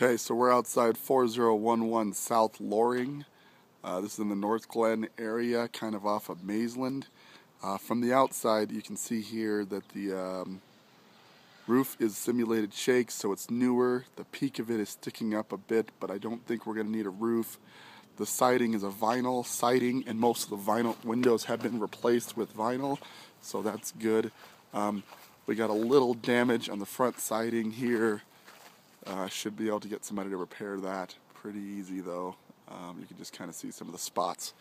Okay, so we're outside 4011 South Loring. This is in the North Glen area, kind of off of Maysland. From the outside, you can see here that the roof is simulated shake, so it's newer. The peak of it is sticking up a bit, but I don't think we're going to need a roof. The siding is a vinyl siding, and most of the vinyl windows have been replaced with vinyl, so that's good. We got a little damage on the front siding here. Should be able to get somebody to repair that. Pretty easy though. You can just kind of see some of the spots.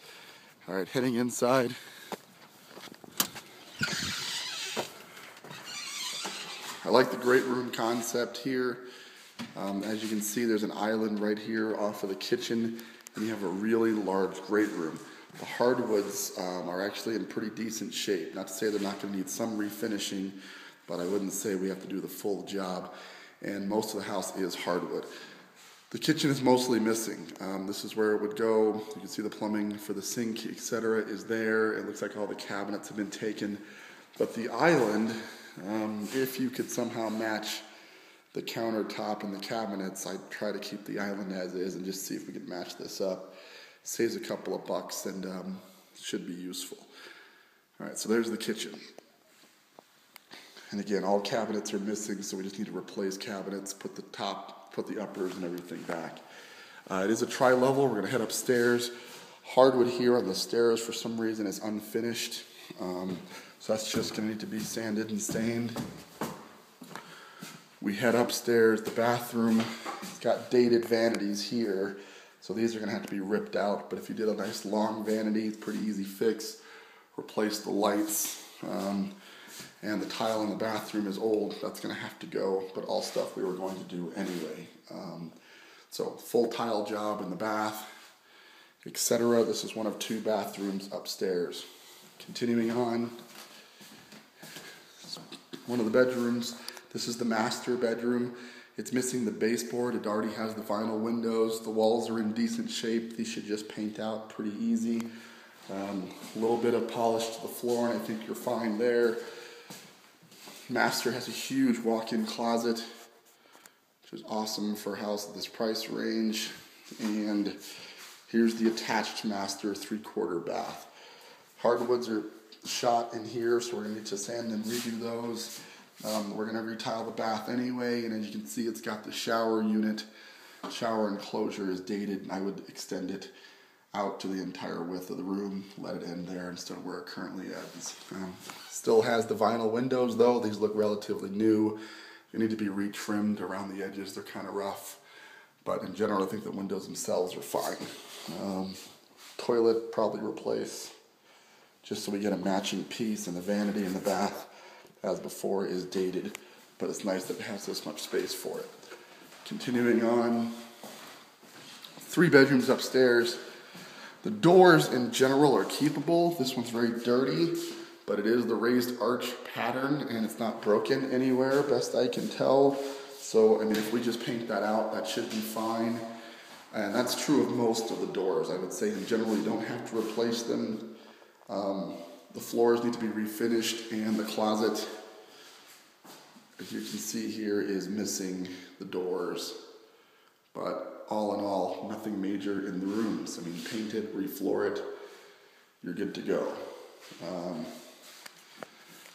Alright, heading inside. I like the great room concept here. As you can see, there's an island right here off of the kitchen, and you have a really large great room. The hardwoods are actually in pretty decent shape. Not to say they're not going to need some refinishing, but I wouldn't say we have to do the full job. And most of the house is hardwood. The kitchen is mostly missing. This is where it would go. You can see the plumbing for the sink, etc. is there. It looks like all the cabinets have been taken. But the island, if you could somehow match the countertop and the cabinets, I'd try to keep the island as is and just see if we can match this up. Saves a couple of bucks and should be useful. All right, so there's the kitchen. And again, all cabinets are missing, so we just need to replace cabinets, put the uppers and everything back. It is a tri-level. We're going to head upstairs. Hardwood here on the stairs for some reason is unfinished, so that's just going to need to be sanded and stained. We head upstairs. The bathroom, it's got dated vanities here, so these are going to have to be ripped out, but if you did a nice long vanity, it's a pretty easy fix. Replace the lights. And the tile in the bathroom is old. That's going to have to go, but all stuff we were going to do anyway. So full tile job in the bath, etc. This is one of two bathrooms upstairs. Continuing on, one of the bedrooms. This is the master bedroom. It's missing the baseboard. It already has the vinyl windows. The walls are in decent shape. These should just paint out pretty easy. A little bit of polish to the floor, and I think you're fine there. Master has a huge walk-in closet, which is awesome for a house at this price range. And here's the attached master 3/4 bath. Hardwoods are shot in here, so we're going to need to sand and redo those. We're going to retile the bath anyway, and as you can see, it's got the shower unit. Shower enclosure is dated, and I would extend it out to the entire width of the room, let it end there instead of where it currently ends. Still has the vinyl windows though. These look relatively new. They need to be retrimmed around the edges. They're kind of rough, but in general I think the windows themselves are fine. Toilet probably replace, just so we get a matching piece, and the vanity in the bath as before is dated, but it's nice that it has this much space for it. Continuing on, 3 bedrooms upstairs. The doors in general are keepable. This one's very dirty, but it is the raised arch pattern and it's not broken anywhere, best I can tell. So, I mean, if we just paint that out, that should be fine. And that's true of most of the doors. I would say in general, you don't have to replace them. The floors need to be refinished, and the closet, as you can see here, is missing the doors. But all in all, nothing major in the rooms. I mean, paint it, refloor it, you're good to go.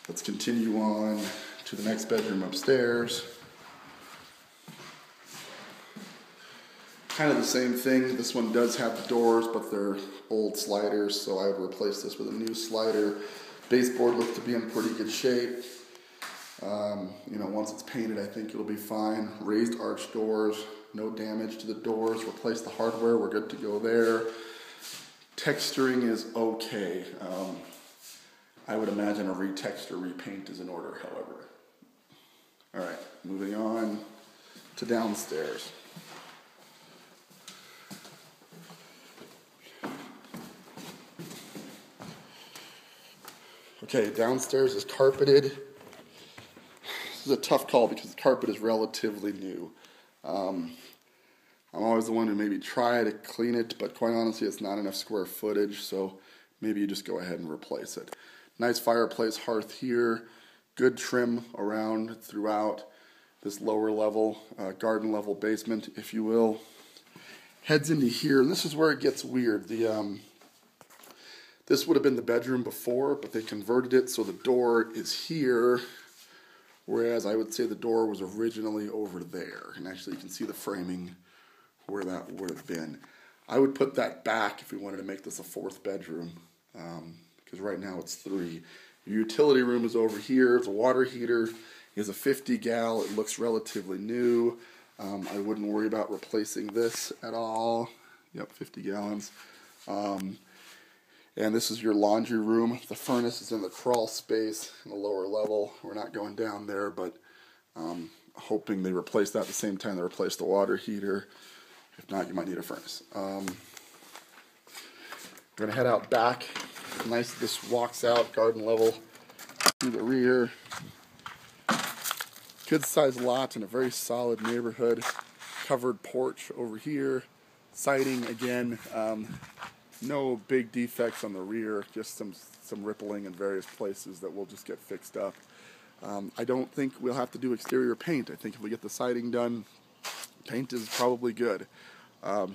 Let's continue on to the next bedroom upstairs. Kind of the same thing. This one does have the doors, but they're old sliders, so I would replace this with a new slider. Baseboard looks to be in pretty good shape. Once it's painted, I think it'll be fine. Raised arch doors. No damage to the doors. Replace the hardware. We're good to go there. Texturing is okay. I would imagine a retexture, repaint is in order, however. Alright, moving on to downstairs. Okay, downstairs is carpeted. This is a tough call because the carpet is relatively new. I'm always the one who maybe try to clean it, but quite honestly, it's not enough square footage, so maybe you just go ahead and replace it. Nice fireplace hearth here, good trim around throughout. this lower level, garden level basement, if you will. Heads into here, and this is where it gets weird. This would have been the bedroom before, but they converted it so the door is here, whereas I would say the door was originally over there. And actually you can see the framing where that would have been. I would put that back if we wanted to make this a 4th bedroom, because right now it's 3. Your utility room is over here. It's a water heater. It has a 50 gal. It looks relatively new. I wouldn't worry about replacing this at all. Yep, 50 gallons. And this is your laundry room. The furnace is in the crawl space in the lower level. We're not going down there, but hoping they replace that at the same time they replace the water heater. If not, you might need a furnace. We're going to head out back. Nice, this walks out garden level through the rear. Good sized lot in a very solid neighborhood. Covered porch over here. Siding again. No big defects on the rear, just some rippling in various places that will just get fixed up. I don't think we'll have to do exterior paint. I think if we get the siding done, paint is probably good.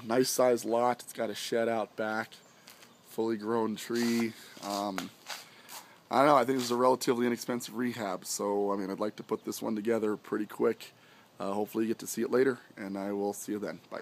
Nice sized lot. It's got a shed out back, fully grown tree. I don't know, I think this is a relatively inexpensive rehab, so I mean, I'd like to put this one together pretty quick. Hopefully you get to see it later, and I will see you then. Bye.